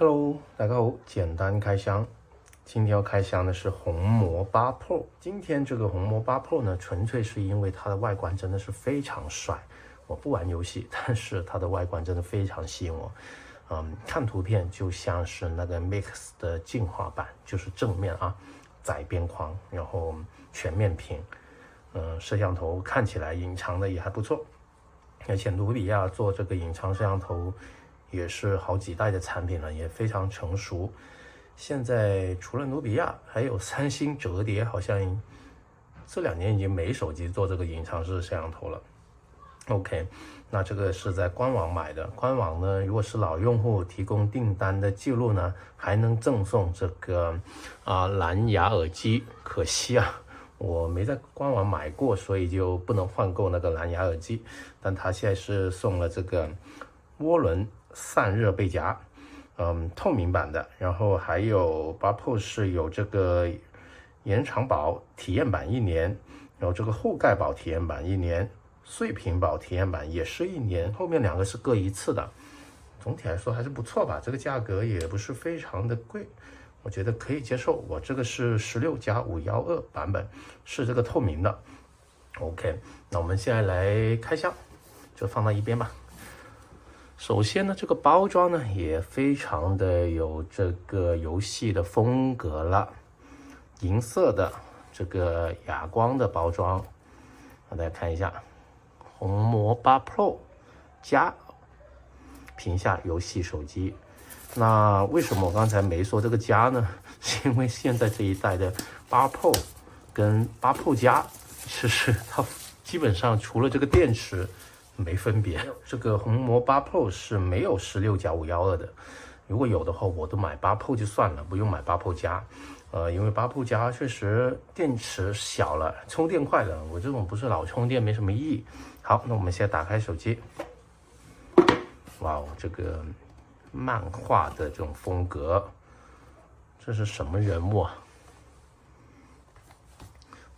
Hello，大家好，简单开箱。今天要开箱的是红魔8 Pro。今天这个红魔8 Pro 呢，纯粹是因为它的外观真的是非常帅。我不玩游戏，但是它的外观真的非常吸引我。看图片就像是那个 Mix 的进化版，就是正面啊，窄边框，然后全面屏。摄像头看起来隐藏的也还不错，而且努比亚做这个隐藏摄像头也是好几代的产品了，也非常成熟。现在除了努比亚，还有三星折叠，好像这2年已经没手机做这个隐藏式摄像头了。OK， 那这个是在官网买的，官网呢，如果是老用户提供订单的记录呢，还能赠送这个蓝牙耳机。可惜啊，我没在官网买过，所以就不能换购那个蓝牙耳机。但它现在是送了这个涡轮散热背夹，透明版的，然后还有8 Pro 是有这个延长保体验版1年，然后这个后盖保体验版1年，碎屏保体验版也是1年，后面2个是各1次的。总体来说还是不错吧，这个价格也不是非常的贵，我觉得可以接受。我这个是16+512版本，是这个透明的。OK， 那我们现在来开箱，就放到一边吧。首先呢，这个包装呢也非常的有这个游戏的风格了，银色的这个哑光的包装，大家看一下，红魔8 Pro 加屏下游戏手机。那为什么我刚才没说这个加呢？是因为现在这一代的8 Pro 跟8 Pro 加，其实它基本上除了这个电池没分别。这个红魔8 Pro 是没有16+512的，如果有的话，我都买8 Pro 就算了，不用买8 Pro 加。因为8 Pro 加确实电池小了，充电快了，我这种不是老充电没什么意义。好，那我们现在打开手机。哇哦，这个漫画的这种风格，这是什么人物啊？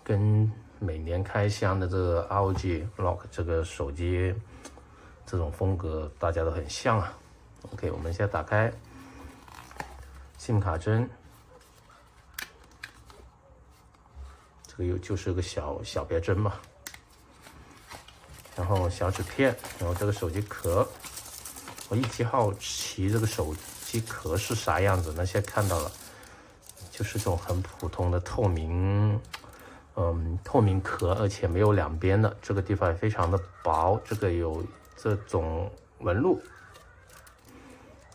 跟每年开箱的这个 ROG Rock 这个手机这种风格大家都很像啊。OK， 我们现在打开 SIM 卡针，这个就是个小别针嘛，然后小纸片，然后这个手机壳，我一直好奇这个手机壳是啥样子，那现在看到了，就是这种很普通的透明壳，而且没有两边的，这个地方也非常的薄，这个有这种纹路，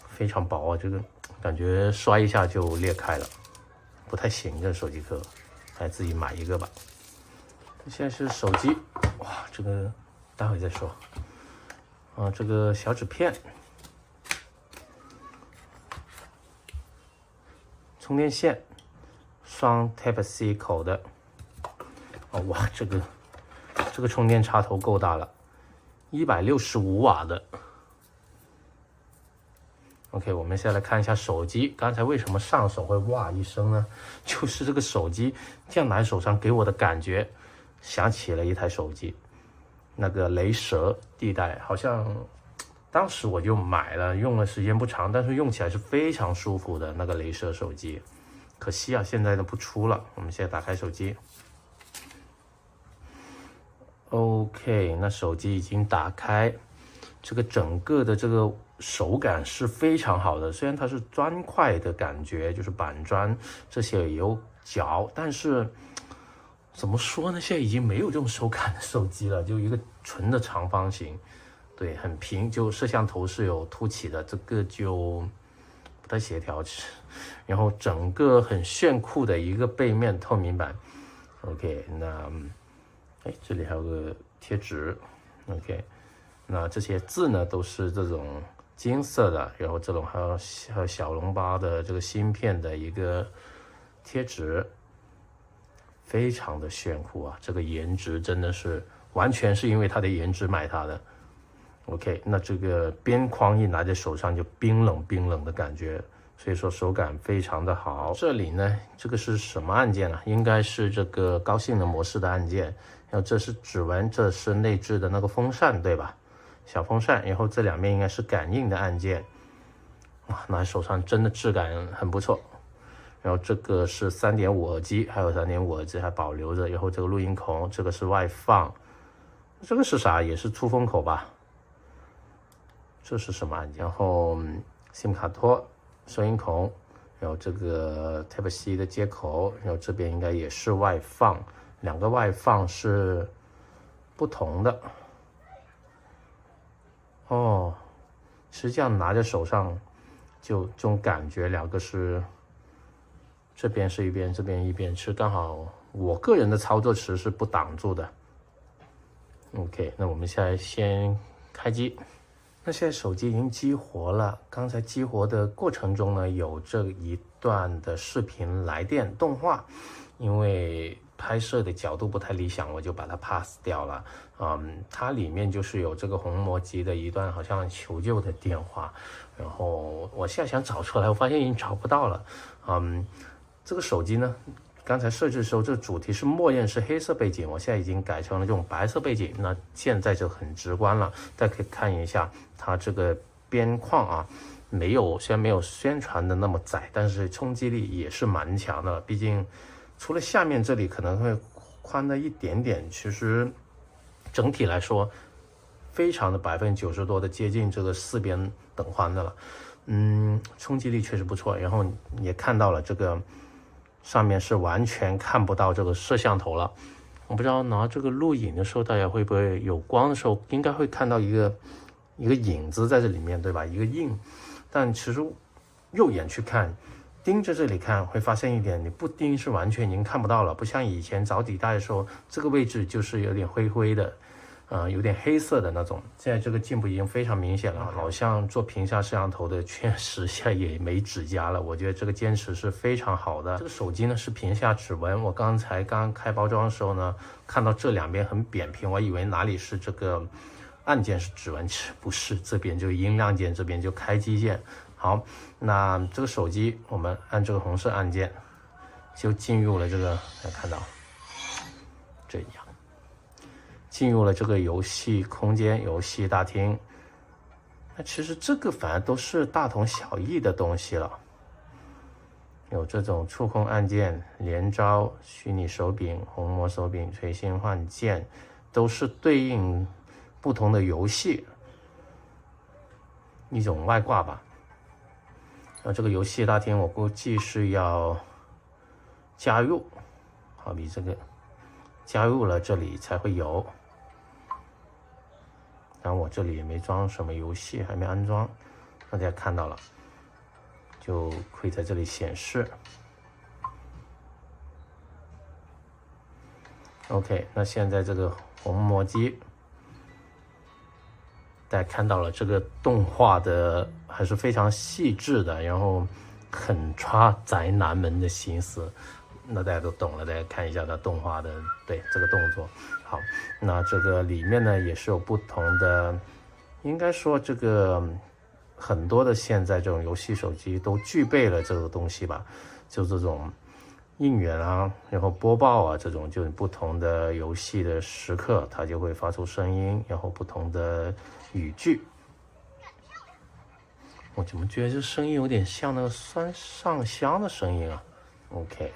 非常薄啊，这个感觉摔一下就裂开了，不太行，这手机壳还自己买一个吧。现在是手机，哇，这个待会再说。这个小纸片，充电线，双 Type C 口的。哇，这个充电插头够大了，165瓦的。OK， 我们现在来看一下手机。刚才为什么上手会哇一声呢？就是这个手机这样拿在手上，给我的感觉想起了一台手机，那个雷蛇第1代，好像当时我就买了，用了时间不长，但是用起来是非常舒服的那个雷蛇手机。可惜啊，现在都不出了。我们现在打开手机。OK， 那手机已经打开，这个整个的这个手感是非常好的。虽然它是砖块的感觉，就是板砖这些也有角，但是怎么说呢？现在已经没有这种手感的手机了，就一个纯的长方形，对，很平。就摄像头是有凸起的，这个就不太协调。然后整个很炫酷的一个背面透明版。OK， 那这里还有个贴纸。OK， 那这些字呢都是这种金色的，然后这种还有小笼包的这个芯片的一个贴纸，非常的炫酷啊！这个颜值真的是完全是因为它的颜值买它的。OK， 那这个边框一拿在手上就冰冷的感觉，所以说手感非常的好。这里呢，这个是什么按键啊？应该是这个高性能模式的按键。然后这是指纹，这是内置的那个风扇，对吧？小风扇。然后这2面应该是感应的按键。哇，拿在手上真的质感很不错。然后这个是3.5耳机，还有3.5耳机还保留着，然后这个录音孔，这个是外放，这个是啥？也是出风口吧？这是什么按键？然后 SIM 卡托、收音孔，然后这个 Type C 的接口，然后这边应该也是外放，两个外放是不同的。哦，实际上拿在手上就这种感觉，两个是这边是一边，这边一边，是刚好我个人的操作池是不挡住的。OK， 那我们现在先开机。那现在手机已经激活了，刚才激活的过程中呢，有这一段的视频来电动画，因为拍摄的角度不太理想，我就把它 pass 掉了。它里面就是有这个红魔机的一段好像求救的电话，然后我现在想找出来，我发现已经找不到了。这个手机呢，刚才设置的时候，这个主题是默认是黑色背景，我现在已经改成了这种白色背景，那现在就很直观了。大家可以看一下它这个边框啊，虽然没有宣传的那么窄，但是冲击力也是蛮强的。毕竟除了下面这里可能会宽了一点点，其实整体来说非常的90%多的接近这个4边等宽的了。冲击力确实不错，然后也看到了这个上面是完全看不到这个摄像头了。我不知道拿这个录影的时候，大家会不会有光的时候，应该会看到一个影子在这里面，对吧？一个印。但其实肉眼去看，盯着这里看，会发现一点，你不盯是完全已经看不到了，不像以前早几代的时候，这个位置就是有点灰灰的。有点黑色的那种，现在这个进步已经非常明显了，好像做屏下摄像头的确实现在也没指甲了，我觉得这个坚持是非常好的。这个手机呢是屏下指纹，我刚开包装的时候呢，看到这两边很扁平，我以为哪里是这个按键是指纹，其实不是，这边就音量键，这边就开机键。好，那这个手机我们按这个红色按键，就进入了这个，大家看到这样。进入了这个游戏空间、游戏大厅，那其实这个反而都是大同小异的东西了。有这种触控按键、连招、虚拟手柄、虹膜手柄、垂心换键，都是对应不同的游戏一种外挂吧。然后这个游戏大厅，我估计是要加入，好比这个加入了这里才会有。然后我这里也没装什么游戏，还没安装，大家看到了，就会在这里显示。OK， 那现在这个红魔机，大家看到了，这个动画的还是非常细致的，然后很抓宅男们的心思。那大家都懂了，大家看一下它动画的，对这个动作。好，那这个里面呢也是有不同的，应该说这个很多的现在这种游戏手机都具备了这个东西吧，就这种应援啊，然后播报啊，这种就是不同的游戏的时刻，它就会发出声音，然后不同的语句。我怎么觉得这声音有点像那个酸上香的声音啊 ？OK。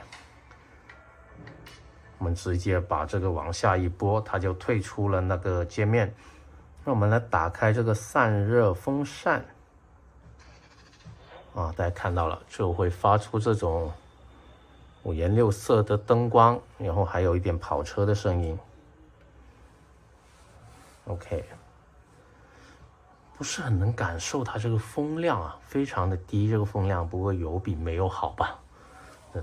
我们直接把这个往下一拨，它就退出了那个界面。那我们来打开这个散热风扇啊，大家看到了，就会发出这种五颜六色的灯光，然后还有一点跑车的声音。OK， 不是很能感受它这个风量啊，非常的低，这个风量，不过有比没有好吧。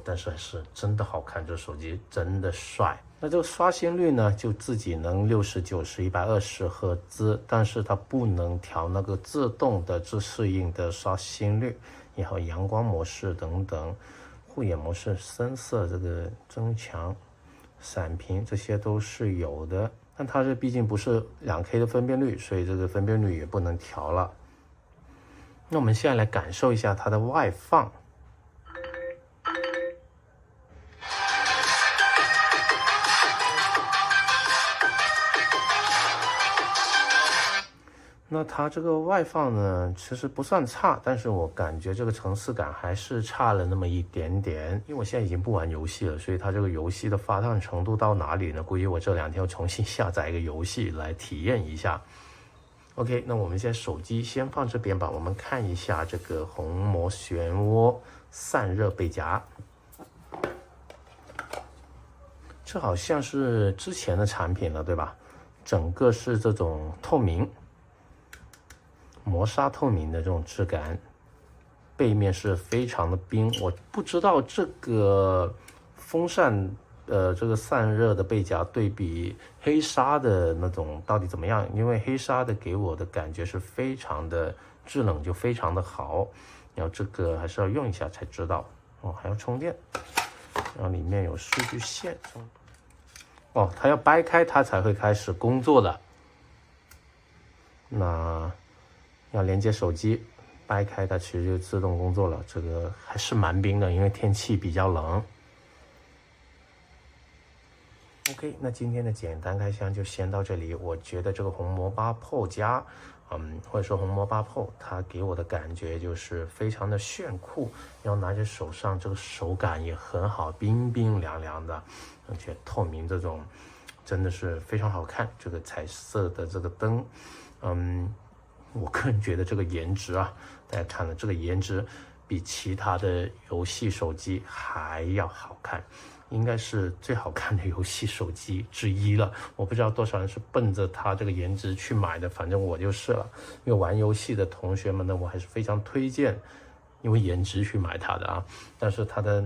但是还是真的好看，这手机真的帅。那这个刷新率呢，就自己能60、90、120赫兹，但是它不能调那个自动的自适应的刷新率，然后阳光模式等等，护眼模式、深色这个增强、闪屏这些都是有的。但它这毕竟不是2K 的分辨率，所以这个分辨率也不能调了。那我们现在来感受一下它的外放。那那它这个外放呢，其实不算差，但是我感觉这个层次感还是差了那么一点点。因为我现在已经不玩游戏了，所以它这个游戏的发烫程度到哪里呢？估计我这2天要重新下载一个游戏来体验一下。OK， 那我们现在手机先放这边吧，我们看一下这个虹膜漩涡散热背夹。这好像是之前的产品了，对吧？整个是这种透明。磨砂透明的这种质感，背面是非常的冰。我不知道这个风扇，这个散热的背夹对比黑鲨的那种到底怎么样？因为黑鲨的给我的感觉是非常的制冷，就非常的好。然后这个还是要用一下才知道。哦，还要充电，然后里面有数据线。哦，它要掰开它才会开始工作的。那要连接手机，掰开它其实就自动工作了。这个还是蛮冰的，因为天气比较冷。OK， 那今天的简单开箱就先到这里。我觉得这个虹膜8 Pro 加，或者说虹膜8 Pro， 它给我的感觉就是非常的炫酷，然后拿在手上这个手感也很好，冰冰凉凉的，而且透明这种真的是非常好看。这个彩色的这个灯，我个人觉得这个颜值啊，大家看了这个颜值比其他的游戏手机还要好看，应该是最好看的游戏手机之一了。我不知道多少人是奔着它这个颜值去买的，反正我就是了。因为玩游戏的同学们呢，我还是非常推荐因为颜值去买它的啊。但是它的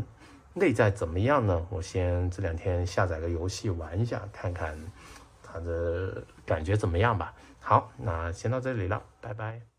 内在怎么样呢？我先这2天下载个游戏玩一下，看看它的感觉怎么样吧。好，那先到这里了，拜拜。